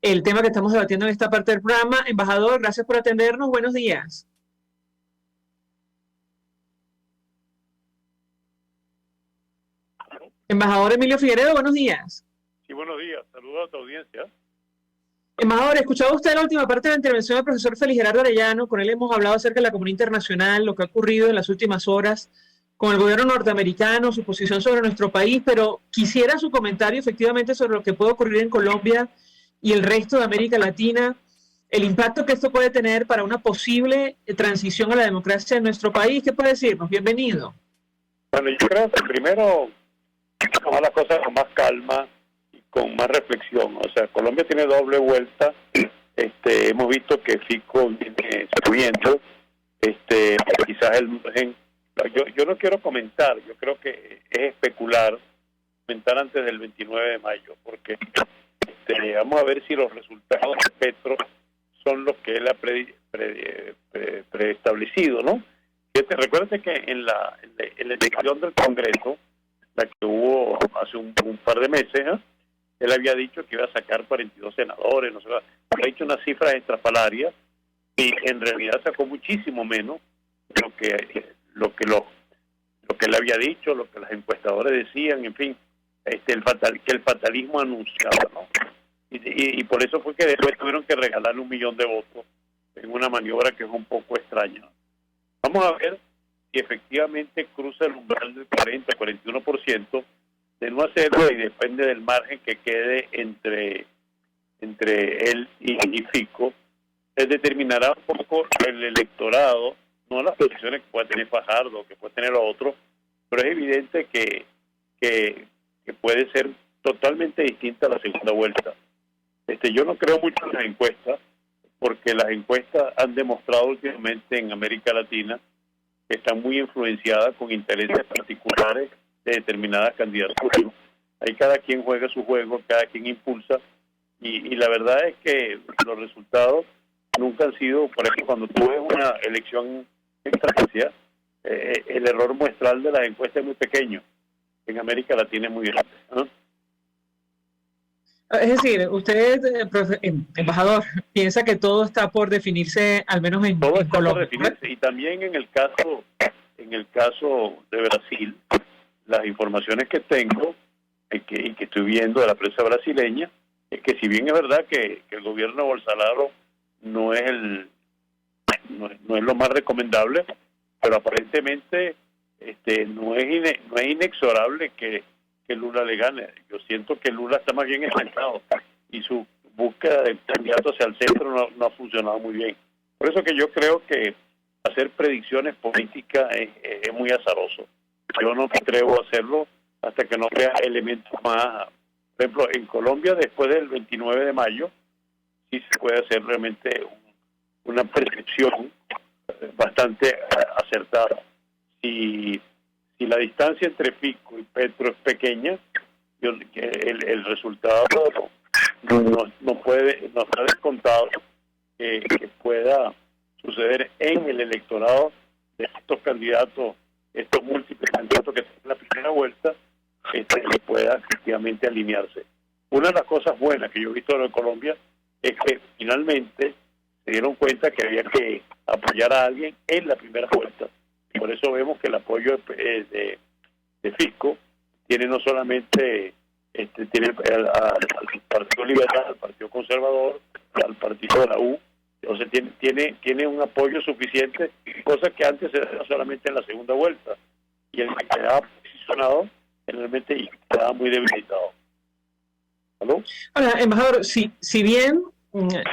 el tema que estamos debatiendo en esta parte del programa. Embajador, gracias por atendernos, buenos días. Embajador Emilio Figueredo, buenos días. Sí, buenos días, saludos a tu audiencia. Embajador, ¿escuchaba usted la última parte de la intervención del profesor Félix Gerardo Arellano? Con él hemos hablado acerca de la comunidad internacional, lo que ha ocurrido en las últimas horas con el gobierno norteamericano, su posición sobre nuestro país, pero quisiera su comentario efectivamente sobre lo que puede ocurrir en Colombia y el resto de América Latina, el impacto que esto puede tener para una posible transición a la democracia en nuestro país. ¿Qué puede decirnos? Bienvenido. Bueno, yo creo que primero tomar las cosas con más calma y con más reflexión. O sea, Colombia tiene doble vuelta. Hemos visto que Fico viene subiendo. Quizás el margen. Yo no quiero comentar, yo creo que es especular, comentar antes del 29 de mayo, porque vamos a ver si los resultados de Petro son los que él ha preestablecido, ¿no? Recuérdate que en la elección del Congreso, la que hubo hace un par de meses, él había dicho que iba a sacar 42 senadores, no sé, ha dicho unas cifras estrafalarias y en realidad sacó muchísimo menos lo que él había dicho, lo que los encuestadores decían, en fin, que el fatalismo anunciaba, ¿no? Y por eso fue que después tuvieron que regalarle 1 millón de votos en una maniobra que es un poco extraña. Vamos a ver si efectivamente cruza el umbral del 40-41%. De no hacerlo, y depende del margen que quede entre él y Fico, él determinará un poco el electorado, no las posiciones que pueda tener Fajardo, que pueda tener otro, pero es evidente que puede ser totalmente distinta a la segunda vuelta. Yo no creo mucho en las encuestas, porque las encuestas han demostrado últimamente en América Latina que están muy influenciadas con intereses particulares de determinadas candidaturas. Ahí cada quien juega su juego, cada quien impulsa, y la verdad es que los resultados nunca han sido, por ejemplo, cuando tú ves una elección en Francia, el error muestral de las encuestas es muy pequeño. En América Latina es muy grande, ¿no? Es decir, usted, embajador, piensa que todo está por definirse, al menos en Colombia. Por definirse. Y también en el caso de Brasil, las informaciones que tengo y que estoy viendo de la prensa brasileña, es que si bien es verdad que el gobierno de Bolsonaro no es lo más recomendable, pero aparentemente no es inexorable que Lula le gane. Yo siento que Lula está más bien estancado y su búsqueda de candidato hacia el centro no ha funcionado muy bien. Por eso que yo creo que hacer predicciones políticas es muy azaroso. Yo no me atrevo a hacerlo hasta que no vea elementos más. Por ejemplo, en Colombia, después del 29 de mayo, sí se puede hacer realmente una percepción bastante acertada. Si la distancia entre Fico y Petro es pequeña, el resultado no está descontado que pueda suceder en el electorado de estos candidatos, estos múltiples candidatos que están en la primera vuelta, que pueda efectivamente alinearse. Una de las cosas buenas que yo he visto en Colombia es que finalmente se dieron cuenta que había que apoyar a alguien en la primera vuelta. Por eso vemos que el apoyo de Fico tiene no solamente tiene al Partido Liberal, al Partido Conservador, al Partido de la U, entonces tiene un apoyo suficiente, cosa que antes se daba solamente en la segunda vuelta, y el que quedaba posicionado generalmente quedaba muy debilitado. ¿Aló? Ahora, embajador, si bien,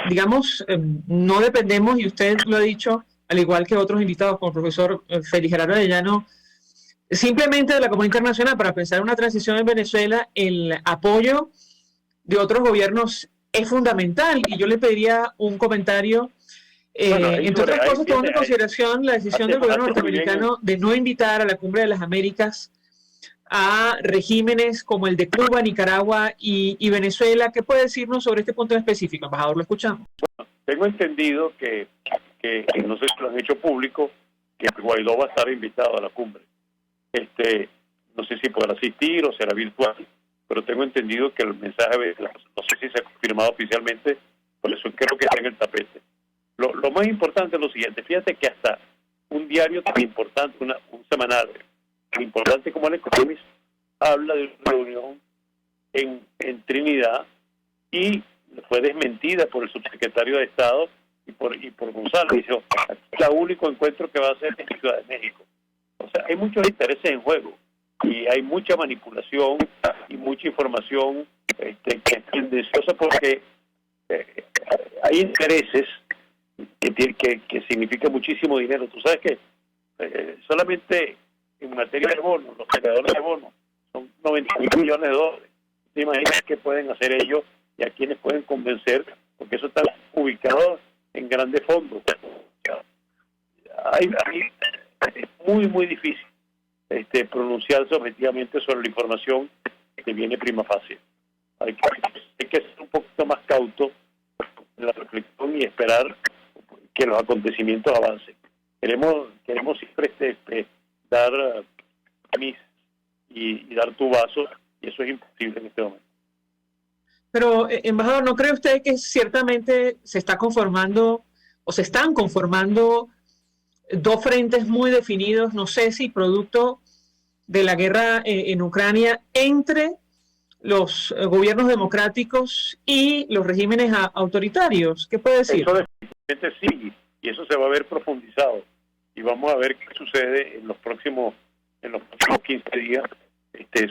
digamos, no dependemos, y usted lo ha dicho, al igual que otros invitados, como el profesor Félix Gerardo Arellano, simplemente de la comunidad internacional, para pensar en una transición en Venezuela, el apoyo de otros gobiernos es fundamental, y yo le pediría un comentario, entre otras cosas, tomando en consideración la decisión del gobierno norteamericano de no invitar a la Cumbre de las Américas a regímenes como el de Cuba, Nicaragua y Venezuela. ¿Qué puede decirnos sobre este punto en específico, embajador? Lo escuchamos. Bueno, tengo entendido que no sé si lo han hecho público, que Guaidó va a estar invitado a la cumbre. No sé si podrá asistir o será virtual, pero tengo entendido que el mensaje, no sé si se ha confirmado oficialmente, por eso creo que está en el tapete. Lo más importante es lo siguiente: fíjate que hasta un diario tan importante, un semanal tan importante como el Economist, habla de una reunión en Trinidad y fue desmentida por el subsecretario de Estado y por Gonzalo. Dice, el único encuentro que va a hacer es en Ciudad de México. O sea, hay muchos intereses en juego y hay mucha manipulación y mucha información que es tendenciosa porque hay intereses que significan muchísimo dinero. Tú sabes que solamente en materia de bonos, los generadores de bonos son 90.000 millones de dólares. ¿Te imaginas qué pueden hacer ellos y a quiénes pueden convencer? Porque eso está ubicado en grandes fondos. Es muy difícil pronunciarse objetivamente sobre la información que viene prima facie. Hay que ser un poquito más cauto en la reflexión y esperar que los acontecimientos avancen. Queremos siempre dar mis y dar tu vaso, y eso es imposible en este momento. Pero, embajador, ¿no cree usted que ciertamente se están conformando dos frentes muy definidos, no sé si producto de la guerra en Ucrania, entre los gobiernos democráticos y los regímenes autoritarios? ¿Qué puede decir? Eso definitivamente sí, y eso se va a ver profundizado. Y vamos a ver qué sucede en los próximos 15 días,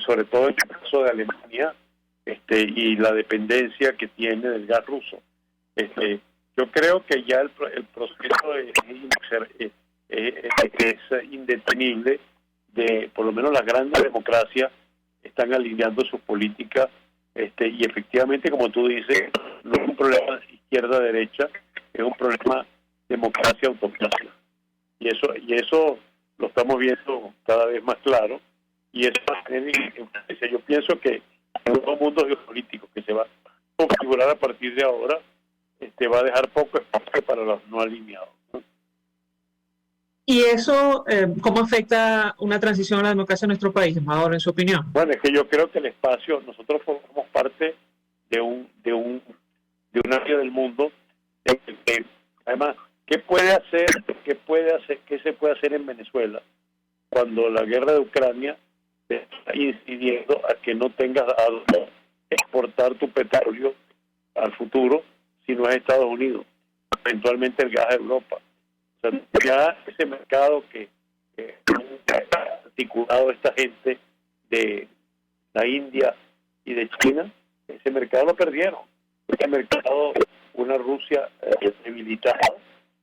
sobre todo en el caso de Alemania, y la dependencia que tiene del gas ruso. Yo creo que ya el proceso es indetenible. Por lo menos las grandes democracias están alineando sus políticas, y efectivamente, como tú dices, no es un problema izquierda-derecha, es un problema democracia-autocracia. Y eso lo estamos viendo cada vez más claro, y eso va a tener influencia. Yo pienso que el nuevo mundo geopolítico que se va a configurar a partir de ahora va a dejar poco espacio para los no alineados, ¿no? ¿Y eso cómo afecta una transición a la democracia en nuestro país, embajador, en su opinión? Bueno, es que yo creo que el espacio, nosotros formamos parte de un área del mundo que, además, ¿qué se puede hacer en Venezuela cuando la guerra de Ucrania te está incidiendo a que no tengas a dónde exportar tu petróleo al futuro si no es Estados Unidos, eventualmente el gas a Europa? O sea, ya ese mercado que ha articulado esta gente de la India y de China, ese mercado lo perdieron. Ese mercado, una Rusia debilitada,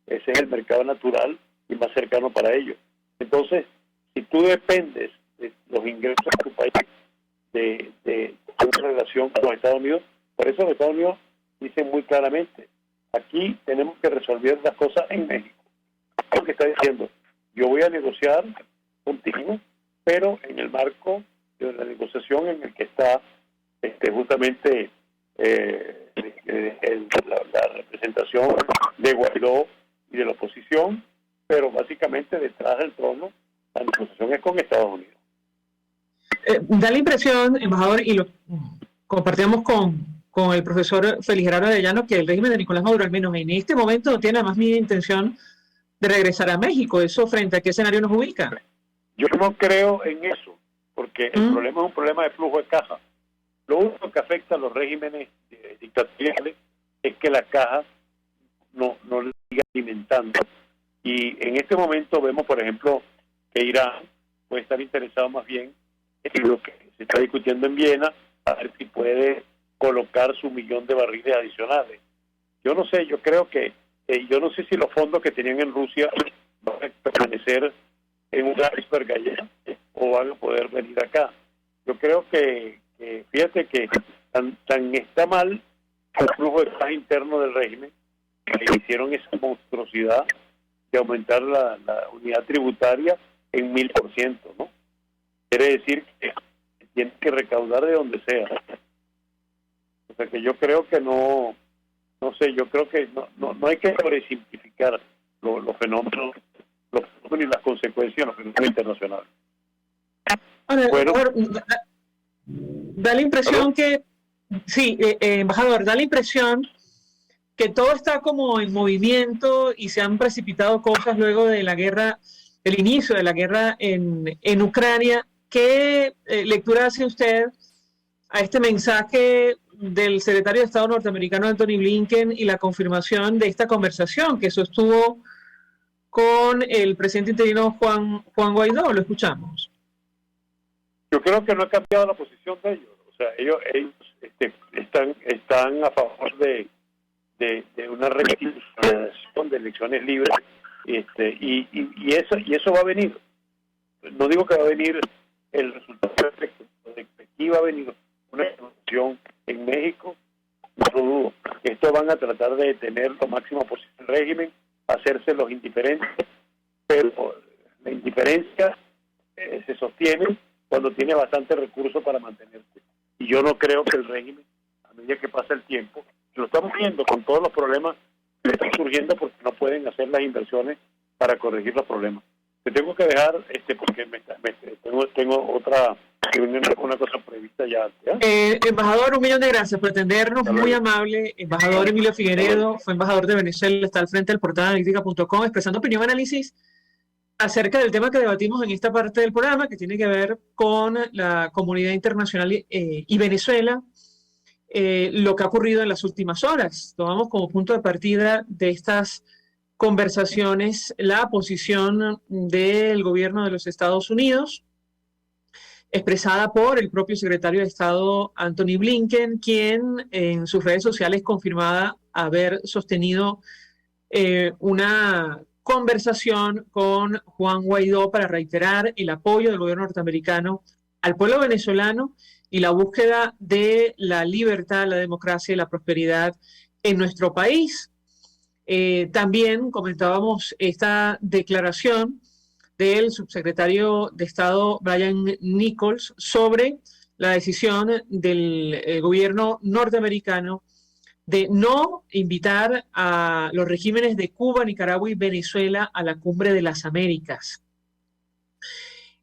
ese es el mercado natural y más cercano para ellos. Entonces, si tú dependes de los ingresos de tu país de una relación con los Estados Unidos, por eso los Estados Unidos dicen muy claramente, aquí tenemos que resolver las cosas en México. Lo que está diciendo, yo voy a negociar contigo, pero en el marco de la negociación en el que está justamente la representación de Guaidó y de la oposición, pero básicamente detrás del trono la negociación es con Estados Unidos. Da la impresión, embajador, y lo compartíamos con el profesor Félix Gerardo Arellano, que el régimen de Nicolás Maduro, al menos en este momento, no tiene la más mínima intención de regresar a México. ¿Eso frente a qué escenario nos ubica? Yo no creo en eso, porque el problema es un problema de flujo de caja. Lo único que afecta a los regímenes dictatoriales es que la caja no siga alimentando. Y en este momento vemos, por ejemplo, que Irán puede estar interesado más bien en lo que se está discutiendo en Viena, a ver si puede colocar su 1.000.000 de barriles adicionales. Yo no sé, yo creo que yo no sé si los fondos que tenían en Rusia van a permanecer en un iceberg allá o van a poder venir acá. Yo creo que fíjate que tan está mal el flujo de caja interno del régimen que hicieron esa monstruosidad de aumentar la unidad tributaria en 1000%, ¿no? Quiere decir que tienen que recaudar de donde sea. O sea que yo creo que no sé, yo creo que no hay que sobresimplificar los fenómenos y las consecuencias de los fenómenos internacionales. Ahora, Bueno, da la impresión que, sí, embajador, da la impresión que todo está como en movimiento y se han precipitado cosas luego de la guerra, el inicio de la guerra en Ucrania. ¿Qué lectura hace usted a este mensaje del secretario de Estado norteamericano Anthony Blinken y la confirmación de esta conversación que sostuvo con el presidente interino Juan Guaidó. Lo escuchamos. Yo creo que no ha cambiado la posición de ellos. O sea, ellos están a favor de una rectificación de elecciones libres, y eso va a venir. No digo que va a venir el resultado perfecto, de que aquí va a venir una elección en México. No lo dudo. Esto van a tratar de detener lo máximo posible el régimen, hacerse los indiferentes, pero la indiferencia se sostiene cuando tiene bastante recursos para mantenerse. Y yo no creo que el régimen, a medida que pasa el tiempo, lo estamos viendo con todos los problemas que están surgiendo porque no pueden hacer las inversiones para corregir los problemas. Te tengo que dejar porque tengo otra reunión, una cosa prevista ya. Embajador, 1.000.000 de gracias por atendernos, muy amable. Embajador Emilio Figueredo, fue embajador de Venezuela, está al frente del portal analítica.com, expresando opinión y análisis acerca del tema que debatimos en esta parte del programa, que tiene que ver con la comunidad internacional y Venezuela, lo que ha ocurrido en las últimas horas. Tomamos como punto de partida de estas conversaciones la posición del gobierno de los Estados Unidos, expresada por el propio secretario de Estado Anthony Blinken, quien en sus redes sociales confirmaba haber sostenido una conversación con Juan Guaidó para reiterar el apoyo del gobierno norteamericano al pueblo venezolano y la búsqueda de la libertad, la democracia y la prosperidad en nuestro país. También comentábamos esta declaración del subsecretario de Estado Brian Nichols sobre la decisión del gobierno norteamericano de no invitar a los regímenes de Cuba, Nicaragua y Venezuela a la Cumbre de las Américas.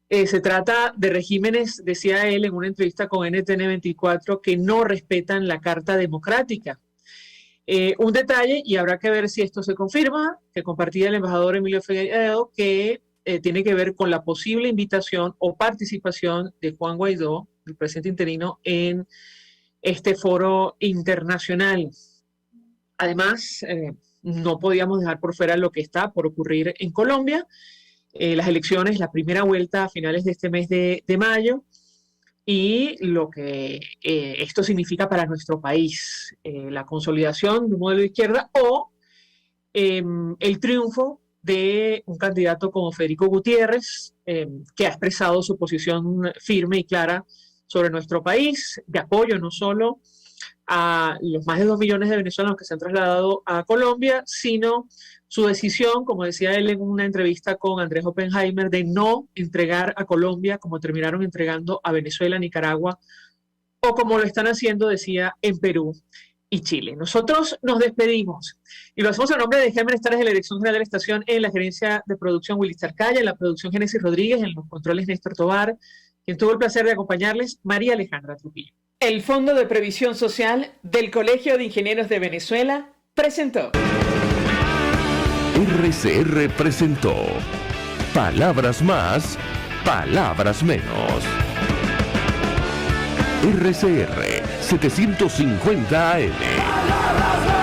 Se trata de regímenes, decía él en una entrevista con NTN 24, que no respetan la Carta Democrática. Un detalle, y habrá que ver si esto se confirma, que compartía el embajador Emilio Figueredo, que tiene que ver con la posible invitación o participación de Juan Guaidó, el presidente interino, en este foro internacional. Además, no podíamos dejar por fuera lo que está por ocurrir en Colombia, las elecciones, la primera vuelta a finales de este mes de mayo, y lo que esto significa para nuestro país, la consolidación de un modelo de izquierda o el triunfo de un candidato como Federico Gutiérrez, que ha expresado su posición firme y clara sobre nuestro país, de apoyo no solo a los más de 2 millones de venezolanos que se han trasladado a Colombia, sino su decisión, como decía él en una entrevista con Andrés Oppenheimer, de no entregar a Colombia como terminaron entregando a Venezuela, Nicaragua, o como lo están haciendo, decía, en Perú y Chile. Nosotros nos despedimos y lo hacemos en nombre de Gémenes Tares de la Dirección General de la Estación, en la gerencia de producción Willy Zarcaya, en la producción Génesis Rodríguez, en los controles Néstor Tobar, quien tuvo el placer de acompañarles, María Alejandra Trujillo. El Fondo de Previsión Social del Colegio de Ingenieros de Venezuela presentó. RCR presentó Palabras Más, Palabras Menos. RCR 750 AM.